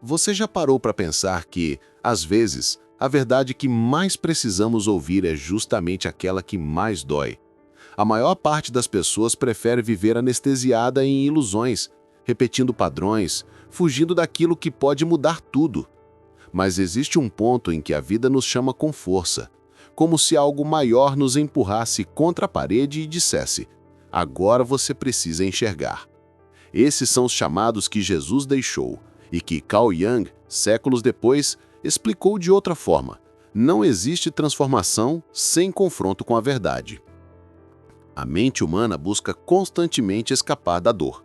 Você já parou para pensar que, às vezes, a verdade que mais precisamos ouvir é justamente aquela que mais dói? A maior parte das pessoas prefere viver anestesiada em ilusões, repetindo padrões, fugindo daquilo que pode mudar tudo. Mas existe um ponto em que a vida nos chama com força, como se algo maior nos empurrasse contra a parede e dissesse: agora você precisa enxergar. Esses são os chamados que Jesus deixou e que Carl Jung, séculos depois, explicou de outra forma. Não existe transformação sem confronto com a verdade. A mente humana busca constantemente escapar da dor.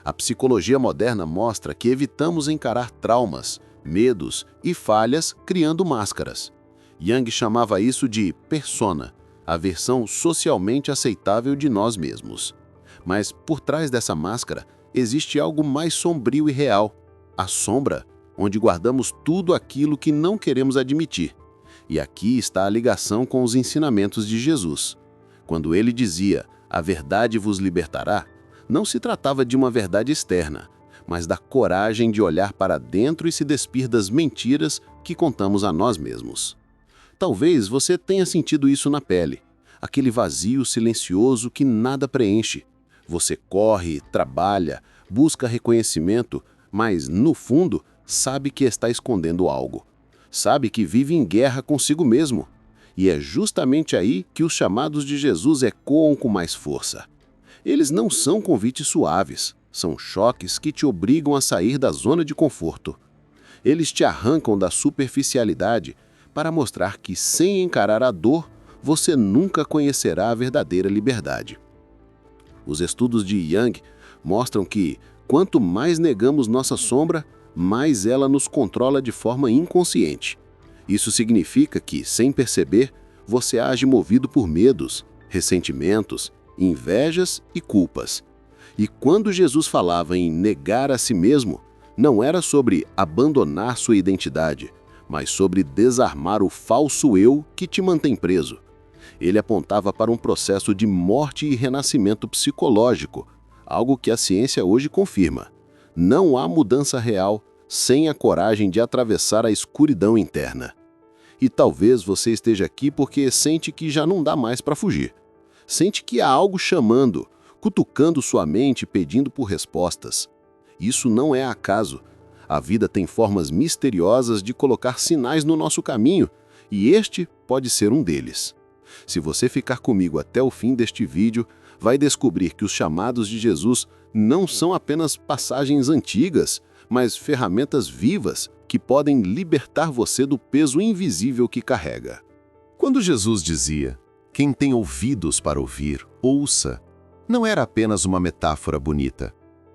A psicologia moderna mostra que evitamos encarar traumas, medos e falhas criando máscaras. Jung chamava isso de persona, a versão socialmente aceitável de nós mesmos. Mas por trás dessa máscara existe algo mais sombrio e real: a sombra, onde guardamos tudo aquilo que não queremos admitir. E aqui está a ligação com os ensinamentos de Jesus. Quando ele dizia: a verdade vos libertará, não se tratava de uma verdade externa, mas da coragem de olhar para dentro e se despir das mentiras que contamos a nós mesmos. Talvez você tenha sentido isso na pele, aquele vazio silencioso que nada preenche. Você corre, trabalha, busca reconhecimento, mas, no fundo, sabe que está escondendo algo. Sabe que vive em guerra consigo mesmo. E é justamente aí que os chamados de Jesus ecoam com mais força. Eles não são convites suaves, são choques que te obrigam a sair da zona de conforto. Eles te arrancam da superficialidade para mostrar que, sem encarar a dor, você nunca conhecerá a verdadeira liberdade. Os estudos de Jung mostram que, quanto mais negamos nossa sombra, mais ela nos controla de forma inconsciente. Isso significa que, sem perceber, você age movido por medos, ressentimentos, invejas e culpas. E quando Jesus falava em negar a si mesmo, não era sobre abandonar sua identidade, mas sobre desarmar o falso eu que te mantém preso. Ele apontava para um processo de morte e renascimento psicológico, algo que a ciência hoje confirma. Não há mudança real sem a coragem de atravessar a escuridão interna. E talvez você esteja aqui porque sente que já não dá mais para fugir. Sente que há algo chamando, cutucando sua mente pedindo por respostas. Isso não é acaso. A vida tem formas misteriosas de colocar sinais no nosso caminho, e este pode ser um deles. Se você ficar comigo até o fim deste vídeo, vai descobrir que os chamados de Jesus não são apenas passagens antigas, mas ferramentas vivas que podem libertar você do peso invisível que carrega. Quando Jesus dizia: quem tem ouvidos para ouvir, ouça, não era apenas uma metáfora bonita,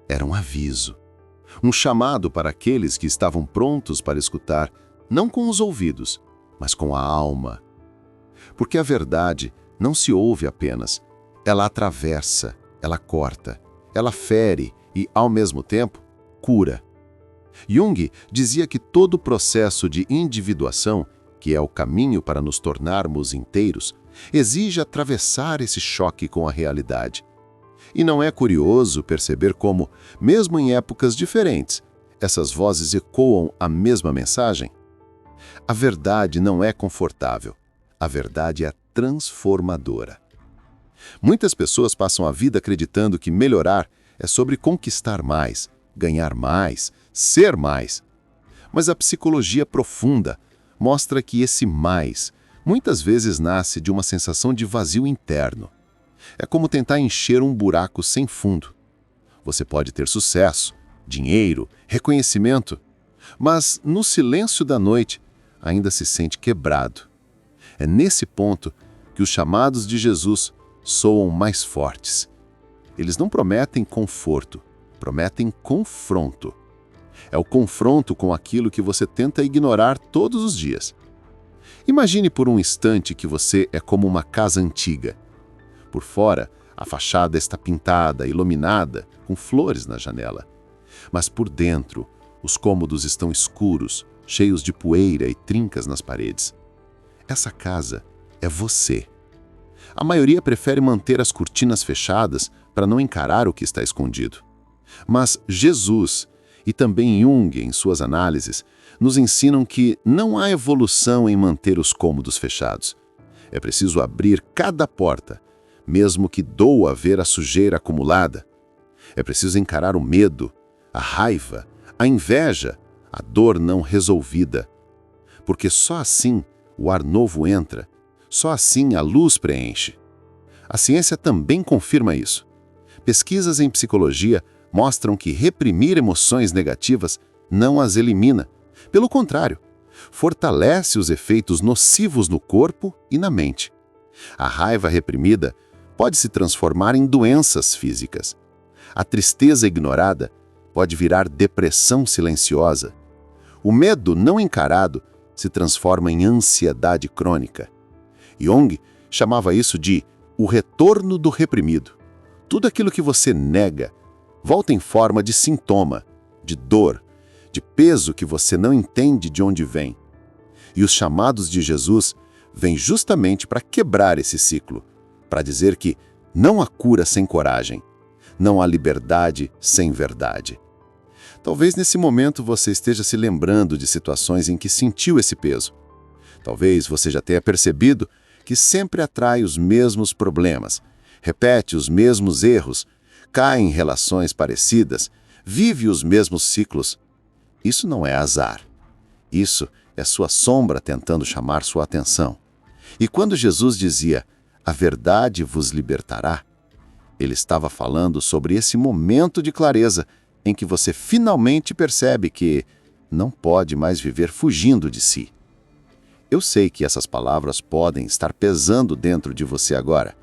era um aviso. Um chamado para aqueles que estavam prontos para escutar, não com os ouvidos, mas com a alma. Porque a verdade não se ouve apenas, ela atravessa, ela corta, ela fere e, ao mesmo tempo, cura. Jung dizia que todo o processo de individuação, que é o caminho para nos tornarmos inteiros, exige atravessar esse choque com a realidade. E não é curioso perceber como, mesmo em épocas diferentes, essas vozes ecoam a mesma mensagem? A verdade não é confortável. A verdade é transformadora. Muitas pessoas passam a vida acreditando que melhorar é sobre conquistar mais, ganhar mais, ser mais. Mas a psicologia profunda mostra que esse mais muitas vezes nasce de uma sensação de vazio interno. É como tentar encher um buraco sem fundo. Você pode ter sucesso, dinheiro, reconhecimento, mas no silêncio da noite ainda se sente quebrado. É nesse ponto que os chamados de Jesus soam mais fortes. Eles não prometem conforto, prometem confronto. É o confronto com aquilo que você tenta ignorar todos os dias. Imagine por um instante que você é como uma casa antiga. Por fora, a fachada está pintada, iluminada, com flores na janela. Mas por dentro, os cômodos estão escuros, cheios de poeira e trincas nas paredes. Essa casa é você. A maioria prefere manter as cortinas fechadas para não encarar o que está escondido. Mas Jesus, e também Jung, em suas análises, nos ensinam que não há evolução em manter os cômodos fechados. É preciso abrir cada porta, mesmo que doa ver a sujeira acumulada. É preciso encarar o medo, a raiva, a inveja, a dor não resolvida. Porque só assim o ar novo entra, só assim a luz preenche. A ciência também confirma isso. Pesquisas em psicologia mostram que reprimir emoções negativas não as elimina. Pelo contrário, fortalece os efeitos nocivos no corpo e na mente. A raiva reprimida pode se transformar em doenças físicas. A tristeza ignorada pode virar depressão silenciosa. O medo não encarado se transforma em ansiedade crônica. Jung chamava isso de o retorno do reprimido. Tudo aquilo que você nega volta em forma de sintoma, de dor, de peso que você não entende de onde vem. E os chamados de Jesus vêm justamente para quebrar esse ciclo, para dizer que não há cura sem coragem, não há liberdade sem verdade. Talvez nesse momento você esteja se lembrando de situações em que sentiu esse peso. Talvez você já tenha percebido que sempre atrai os mesmos problemas, repete os mesmos erros, cai em relações parecidas, vive os mesmos ciclos. Isso não é azar. Isso é sua sombra tentando chamar sua atenção. E quando Jesus dizia, "A verdade vos libertará", ele estava falando sobre esse momento de clareza em que você finalmente percebe que não pode mais viver fugindo de si. Eu sei que essas palavras podem estar pesando dentro de você agora,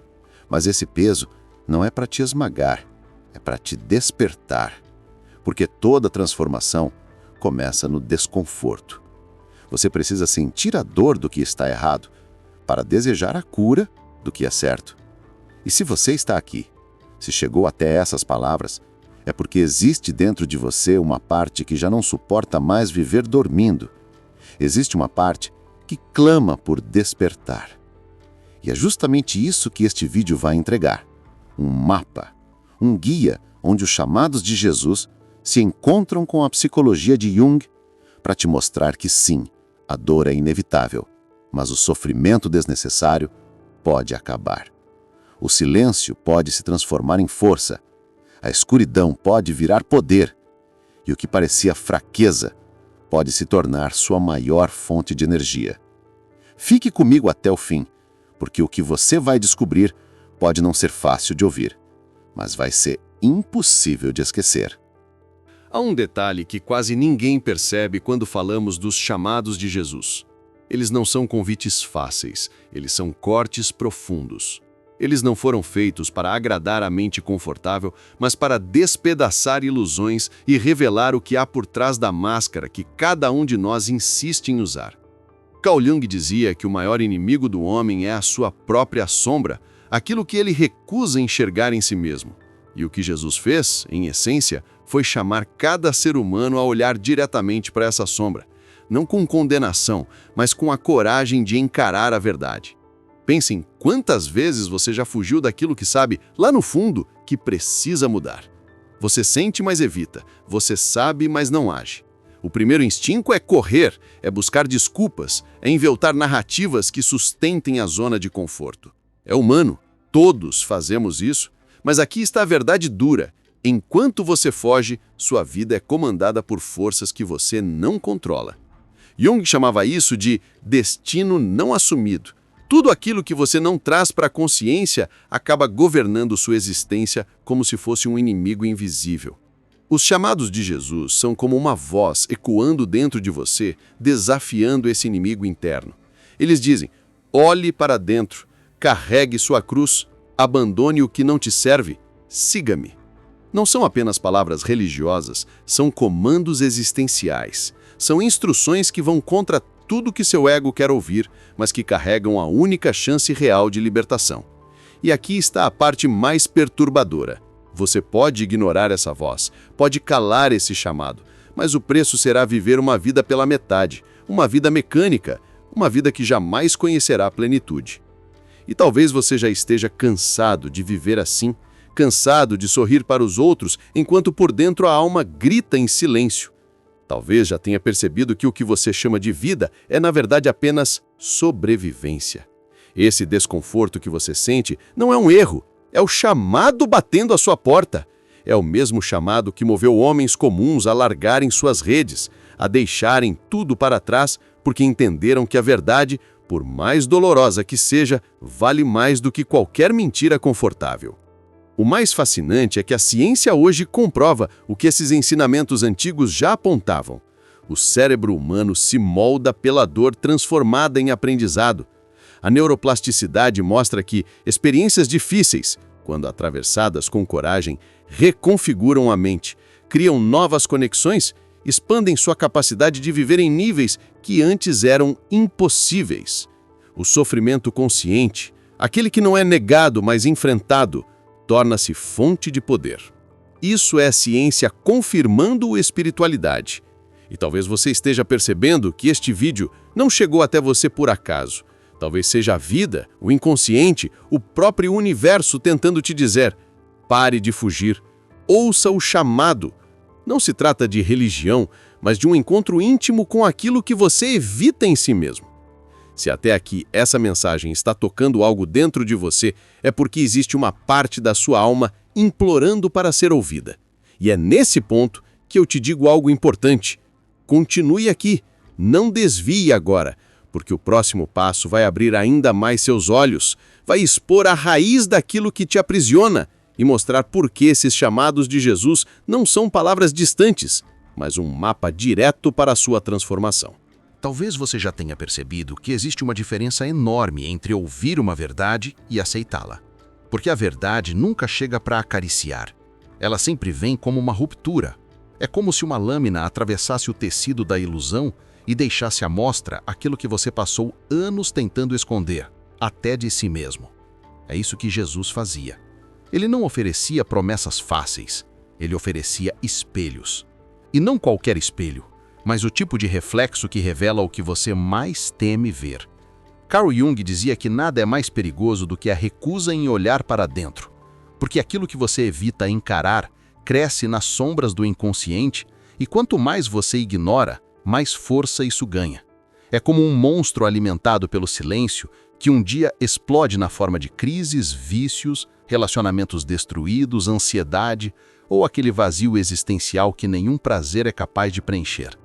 mas esse peso não é para te esmagar, é para te despertar. Porque toda transformação começa no desconforto. Você precisa sentir a dor do que está errado para desejar a cura do que é certo. E se você está aqui, se chegou até essas palavras, é porque existe dentro de você uma parte que já não suporta mais viver dormindo. Existe uma parte que clama por despertar. E é justamente isso que este vídeo vai entregar. Um mapa, um guia onde os chamados de Jesus se encontram com a psicologia de Jung para te mostrar que sim, a dor é inevitável, mas o sofrimento desnecessário pode acabar. O silêncio pode se transformar em força, a escuridão pode virar poder, e o que parecia fraqueza pode se tornar sua maior fonte de energia. Fique comigo até o fim, porque o que você vai descobrir pode não ser fácil de ouvir, mas vai ser impossível de esquecer. Há um detalhe que quase ninguém percebe quando falamos dos chamados de Jesus. Eles não são convites fáceis, eles são cortes profundos. Eles não foram feitos para agradar a mente confortável, mas para despedaçar ilusões e revelar o que há por trás da máscara que cada um de nós insiste em usar. Carl Jung dizia que o maior inimigo do homem é a sua própria sombra, aquilo que ele recusa enxergar em si mesmo. E o que Jesus fez, em essência, foi chamar cada ser humano a olhar diretamente para essa sombra, não com condenação, mas com a coragem de encarar a verdade. Pense em quantas vezes você já fugiu daquilo que sabe, lá no fundo, que precisa mudar. Você sente, mas evita. Você sabe, mas não age. O primeiro instinto é correr, é buscar desculpas, é inventar narrativas que sustentem a zona de conforto. É humano, todos fazemos isso, mas aqui está a verdade dura. Enquanto você foge, sua vida é comandada por forças que você não controla. Jung chamava isso de destino não assumido. Tudo aquilo que você não traz para a consciência acaba governando sua existência como se fosse um inimigo invisível. Os chamados de Jesus são como uma voz ecoando dentro de você, desafiando esse inimigo interno. Eles dizem, olhe para dentro, carregue sua cruz, abandone o que não te serve, siga-me. Não são apenas palavras religiosas, são comandos existenciais. São instruções que vão contra tudo que seu ego quer ouvir, mas que carregam a única chance real de libertação. E aqui está a parte mais perturbadora. Você pode ignorar essa voz, pode calar esse chamado, mas o preço será viver uma vida pela metade, uma vida mecânica, uma vida que jamais conhecerá a plenitude. E talvez você já esteja cansado de viver assim, cansado de sorrir para os outros, enquanto por dentro a alma grita em silêncio. Talvez já tenha percebido que o que você chama de vida é, na verdade, apenas sobrevivência. Esse desconforto que você sente não é um erro, é o chamado batendo à sua porta. É o mesmo chamado que moveu homens comuns a largarem suas redes, a deixarem tudo para trás, porque entenderam que a verdade, por mais dolorosa que seja, vale mais do que qualquer mentira confortável. O mais fascinante é que a ciência hoje comprova o que esses ensinamentos antigos já apontavam. O cérebro humano se molda pela dor transformada em aprendizado. A neuroplasticidade mostra que experiências difíceis, quando atravessadas com coragem, reconfiguram a mente, criam novas conexões, expandem sua capacidade de viver em níveis que antes eram impossíveis. O sofrimento consciente, aquele que não é negado, mas enfrentado, torna-se fonte de poder. Isso é ciência confirmando a espiritualidade. E talvez você esteja percebendo que este vídeo não chegou até você por acaso. Talvez seja a vida, o inconsciente, o próprio universo tentando te dizer: pare de fugir, ouça o chamado. Não se trata de religião, mas de um encontro íntimo com aquilo que você evita em si mesmo. Se até aqui essa mensagem está tocando algo dentro de você, é porque existe uma parte da sua alma implorando para ser ouvida. E é nesse ponto que eu te digo algo importante. Continue aqui, não desvie agora, porque o próximo passo vai abrir ainda mais seus olhos, vai expor a raiz daquilo que te aprisiona e mostrar por que esses chamados de Jesus não são palavras distantes, mas um mapa direto para a sua transformação. Talvez você já tenha percebido que existe uma diferença enorme entre ouvir uma verdade e aceitá-la. Porque a verdade nunca chega para acariciar. Ela sempre vem como uma ruptura. É como se uma lâmina atravessasse o tecido da ilusão e deixasse à mostra aquilo que você passou anos tentando esconder, até de si mesmo. É isso que Jesus fazia. Ele não oferecia promessas fáceis, ele oferecia espelhos. E não qualquer espelho, mas o tipo de reflexo que revela o que você mais teme ver. Carl Jung dizia que nada é mais perigoso do que a recusa em olhar para dentro, porque aquilo que você evita encarar cresce nas sombras do inconsciente e quanto mais você ignora, mais força isso ganha. É como um monstro alimentado pelo silêncio que um dia explode na forma de crises, vícios, relacionamentos destruídos, ansiedade ou aquele vazio existencial que nenhum prazer é capaz de preencher.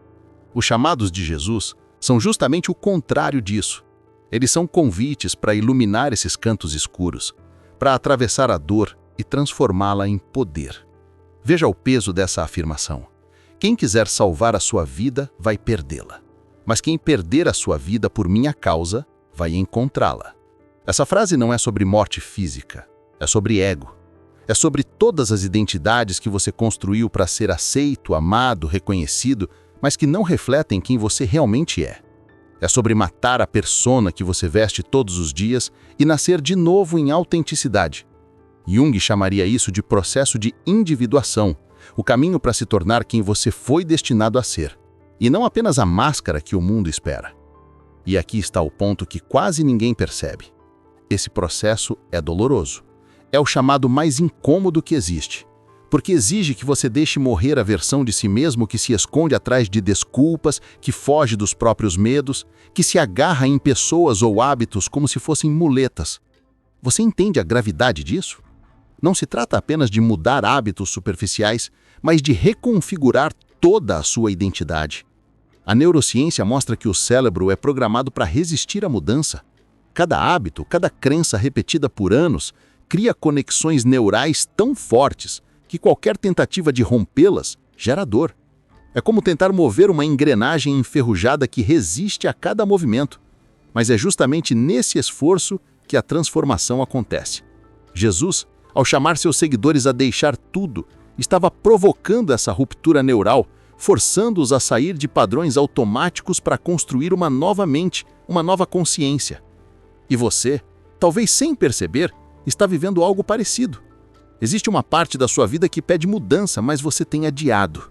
Os chamados de Jesus são justamente o contrário disso. Eles são convites para iluminar esses cantos escuros, para atravessar a dor e transformá-la em poder. Veja o peso dessa afirmação. Quem quiser salvar a sua vida, vai perdê-la. Mas quem perder a sua vida por minha causa, vai encontrá-la. Essa frase não é sobre morte física, é sobre ego. É sobre todas as identidades que você construiu para ser aceito, amado, reconhecido, mas que não refletem quem você realmente é. É sobre matar a persona que você veste todos os dias e nascer de novo em autenticidade. Jung chamaria isso de processo de individuação, o caminho para se tornar quem você foi destinado a ser, e não apenas a máscara que o mundo espera. E aqui está o ponto que quase ninguém percebe. Esse processo é doloroso. É o chamado mais incômodo que existe, porque exige que você deixe morrer a versão de si mesmo que se esconde atrás de desculpas, que foge dos próprios medos, que se agarra em pessoas ou hábitos como se fossem muletas. Você entende a gravidade disso? Não se trata apenas de mudar hábitos superficiais, mas de reconfigurar toda a sua identidade. A neurociência mostra que o cérebro é programado para resistir à mudança. Cada hábito, cada crença repetida por anos, cria conexões neurais tão fortes que qualquer tentativa de rompê-las gera dor. É como tentar mover uma engrenagem enferrujada que resiste a cada movimento. Mas é justamente nesse esforço que a transformação acontece. Jesus, ao chamar seus seguidores a deixar tudo, estava provocando essa ruptura neural, forçando-os a sair de padrões automáticos para construir uma nova mente, uma nova consciência. E você, talvez sem perceber, está vivendo algo parecido. Existe uma parte da sua vida que pede mudança, mas você tem adiado.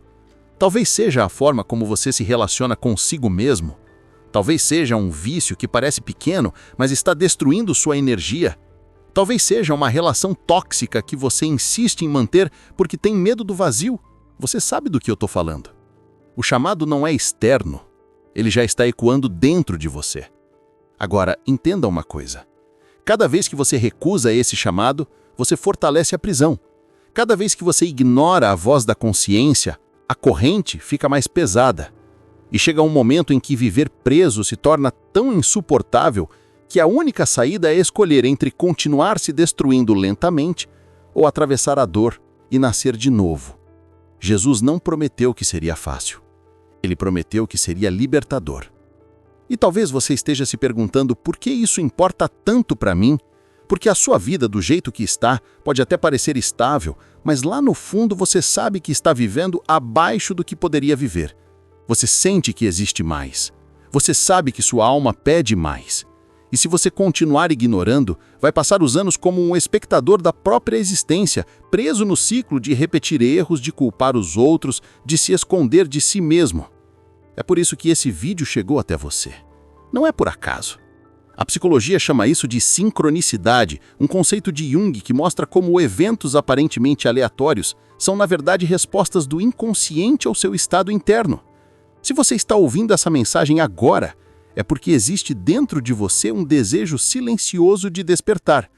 Talvez seja a forma como você se relaciona consigo mesmo. Talvez seja um vício que parece pequeno, mas está destruindo sua energia. Talvez seja uma relação tóxica que você insiste em manter porque tem medo do vazio. Você sabe do que eu estou falando. O chamado não é externo. Ele já está ecoando dentro de você. Agora, entenda uma coisa. Cada vez que você recusa esse chamado, você fortalece a prisão. Cada vez que você ignora a voz da consciência, a corrente fica mais pesada. E chega um momento em que viver preso se torna tão insuportável que a única saída é escolher entre continuar se destruindo lentamente ou atravessar a dor e nascer de novo. Jesus não prometeu que seria fácil. Ele prometeu que seria libertador. E talvez você esteja se perguntando por que isso importa tanto para mim, porque a sua vida do jeito que está pode até parecer estável, mas lá no fundo você sabe que está vivendo abaixo do que poderia viver. Você sente que existe mais. Você sabe que sua alma pede mais. E se você continuar ignorando, vai passar os anos como um espectador da própria existência, preso no ciclo de repetir erros, de culpar os outros, de se esconder de si mesmo. É por isso que esse vídeo chegou até você. Não é por acaso. A psicologia chama isso de sincronicidade, um conceito de Jung que mostra como eventos aparentemente aleatórios são, na verdade, respostas do inconsciente ao seu estado interno. Se você está ouvindo essa mensagem agora, é porque existe dentro de você um desejo silencioso de despertar.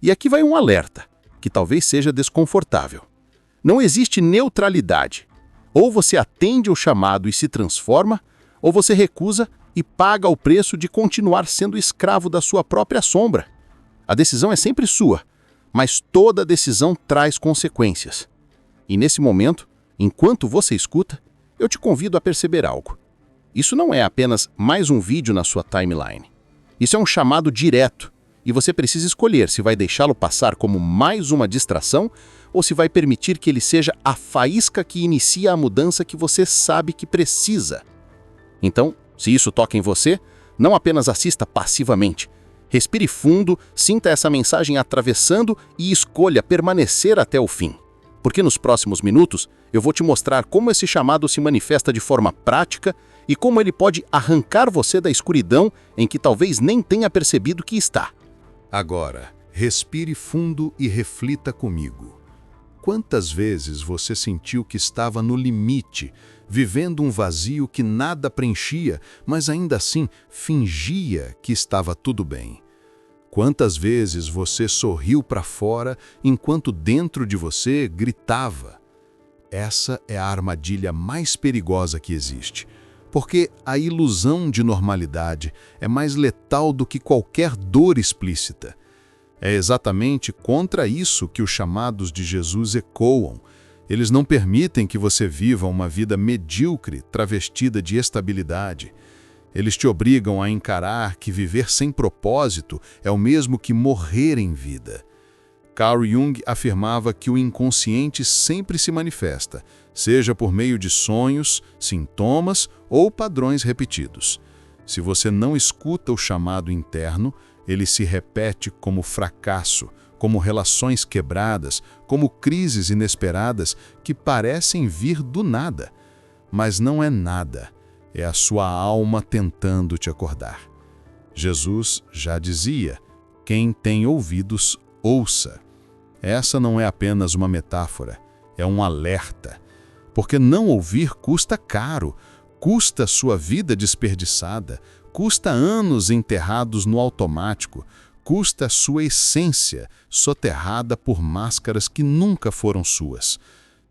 E aqui vai um alerta, que talvez seja desconfortável. Não existe neutralidade. Ou você atende ao chamado e se transforma, ou você recusa e paga o preço de continuar sendo escravo da sua própria sombra. A decisão é sempre sua, mas toda decisão traz consequências. E nesse momento, enquanto você escuta, eu te convido a perceber algo. Isso não é apenas mais um vídeo na sua timeline. Isso é um chamado direto, e você precisa escolher se vai deixá-lo passar como mais uma distração ou se vai permitir que ele seja a faísca que inicia a mudança que você sabe que precisa. Então, se isso toca em você, não apenas assista passivamente. Respire fundo, sinta essa mensagem atravessando e escolha permanecer até o fim. Porque nos próximos minutos eu vou te mostrar como esse chamado se manifesta de forma prática e como ele pode arrancar você da escuridão em que talvez nem tenha percebido que está. Agora, respire fundo e reflita comigo. Quantas vezes você sentiu que estava no limite, vivendo um vazio que nada preenchia, mas ainda assim fingia que estava tudo bem? Quantas vezes você sorriu para fora enquanto dentro de você gritava? Essa é a armadilha mais perigosa que existe, porque a ilusão de normalidade é mais letal do que qualquer dor explícita. É exatamente contra isso que os chamados de Jesus ecoam. Eles não permitem que você viva uma vida medíocre, travestida de estabilidade. Eles te obrigam a encarar que viver sem propósito é o mesmo que morrer em vida. Carl Jung afirmava que o inconsciente sempre se manifesta, seja por meio de sonhos, sintomas ou padrões repetidos. Se você não escuta o chamado interno, ele se repete como fracasso, como relações quebradas, como crises inesperadas que parecem vir do nada. Mas não é nada, é a sua alma tentando te acordar. Jesus já dizia: quem tem ouvidos, ouça. Essa não é apenas uma metáfora, é um alerta. Porque não ouvir custa caro, custa sua vida desperdiçada, custa anos enterrados no automático, custa sua essência soterrada por máscaras que nunca foram suas.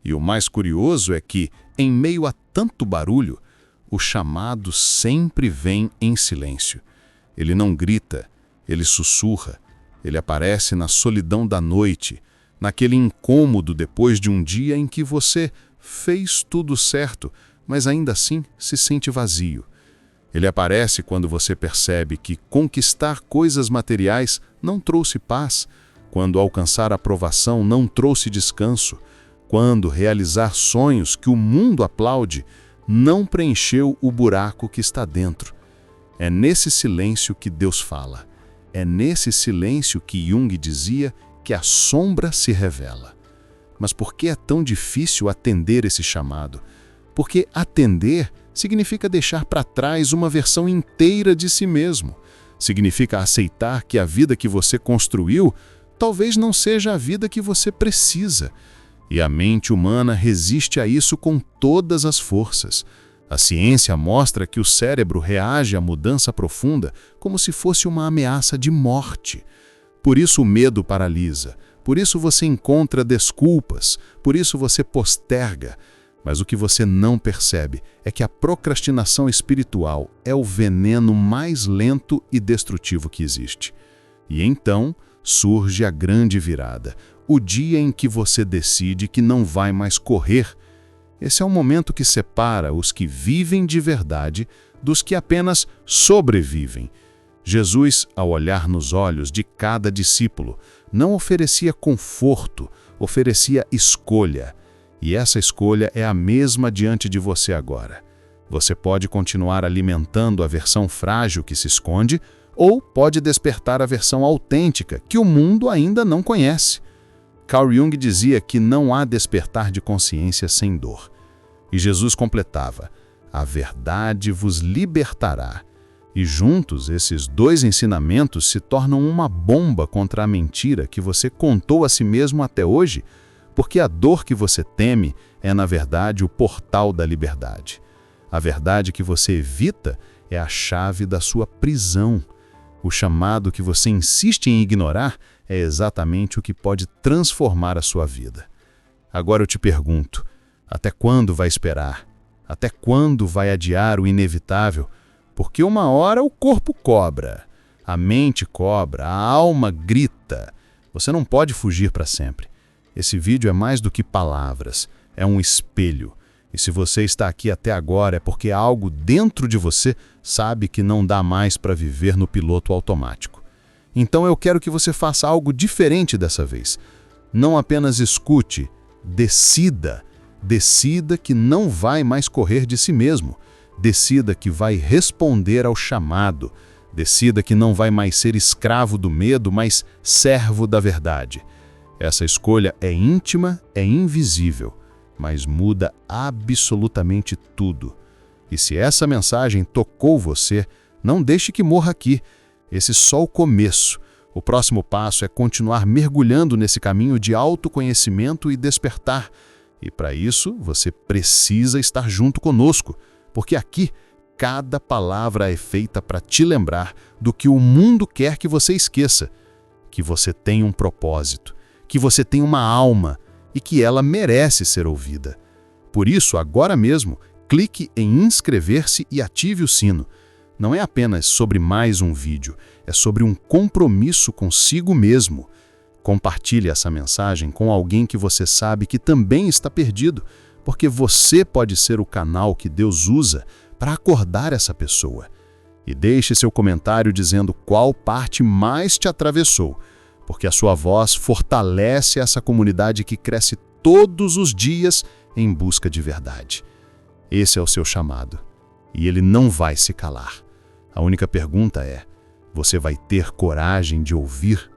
E o mais curioso é que, em meio a tanto barulho, o chamado sempre vem em silêncio. Ele não grita, ele sussurra, ele aparece na solidão da noite, naquele incômodo depois de um dia em que você fez tudo certo, mas ainda assim se sente vazio. Ele aparece quando você percebe que conquistar coisas materiais não trouxe paz, quando alcançar aprovação não trouxe descanso, quando realizar sonhos que o mundo aplaude não preencheu o buraco que está dentro. É nesse silêncio que Deus fala. É nesse silêncio que Jung dizia que a sombra se revela. Mas por que é tão difícil atender esse chamado? Porque atender significa deixar para trás uma versão inteira de si mesmo. Significa aceitar que a vida que você construiu talvez não seja a vida que você precisa. E a mente humana resiste a isso com todas as forças. A ciência mostra que o cérebro reage à mudança profunda como se fosse uma ameaça de morte. Por isso o medo paralisa, por isso você encontra desculpas, por isso você posterga. Mas o que você não percebe é que a procrastinação espiritual é o veneno mais lento e destrutivo que existe. E então surge a grande virada, o dia em que você decide que não vai mais correr. Esse é o momento que separa os que vivem de verdade dos que apenas sobrevivem. Jesus, ao olhar nos olhos de cada discípulo, não oferecia conforto, oferecia escolha. E essa escolha é a mesma diante de você agora. Você pode continuar alimentando a versão frágil que se esconde, ou pode despertar a versão autêntica que o mundo ainda não conhece. Carl Jung dizia que não há despertar de consciência sem dor. E Jesus completava: a verdade vos libertará. E juntos, esses dois ensinamentos se tornam uma bomba contra a mentira que você contou a si mesmo até hoje, porque a dor que você teme é, na verdade, o portal da liberdade. A verdade que você evita é a chave da sua prisão. O chamado que você insiste em ignorar é exatamente o que pode transformar a sua vida. Agora eu te pergunto, até quando vai esperar? Até quando vai adiar o inevitável? Porque uma hora o corpo cobra, a mente cobra, a alma grita. Você não pode fugir para sempre. Esse vídeo é mais do que palavras, é um espelho. E se você está aqui até agora é porque algo dentro de você sabe que não dá mais para viver no piloto automático. Então eu quero que você faça algo diferente dessa vez. Não apenas escute, decida. Decida que não vai mais correr de si mesmo. Decida que vai responder ao chamado. Decida que não vai mais ser escravo do medo, mas servo da verdade. Essa escolha é íntima, é invisível, mas muda absolutamente tudo. E se essa mensagem tocou você, não deixe que morra aqui. Esse é só o começo. O próximo passo é continuar mergulhando nesse caminho de autoconhecimento e despertar. E para isso, você precisa estar junto conosco, porque aqui, cada palavra é feita para te lembrar do que o mundo quer que você esqueça, que você tem um propósito, que você tem uma alma e que ela merece ser ouvida. Por isso, agora mesmo, clique em inscrever-se e ative o sino. Não é apenas sobre mais um vídeo, é sobre um compromisso consigo mesmo. Compartilhe essa mensagem com alguém que você sabe que também está perdido, porque você pode ser o canal que Deus usa para acordar essa pessoa. E deixe seu comentário dizendo qual parte mais te atravessou, porque a sua voz fortalece essa comunidade que cresce todos os dias em busca de verdade. Esse é o seu chamado, e ele não vai se calar. A única pergunta é: você vai ter coragem de ouvir?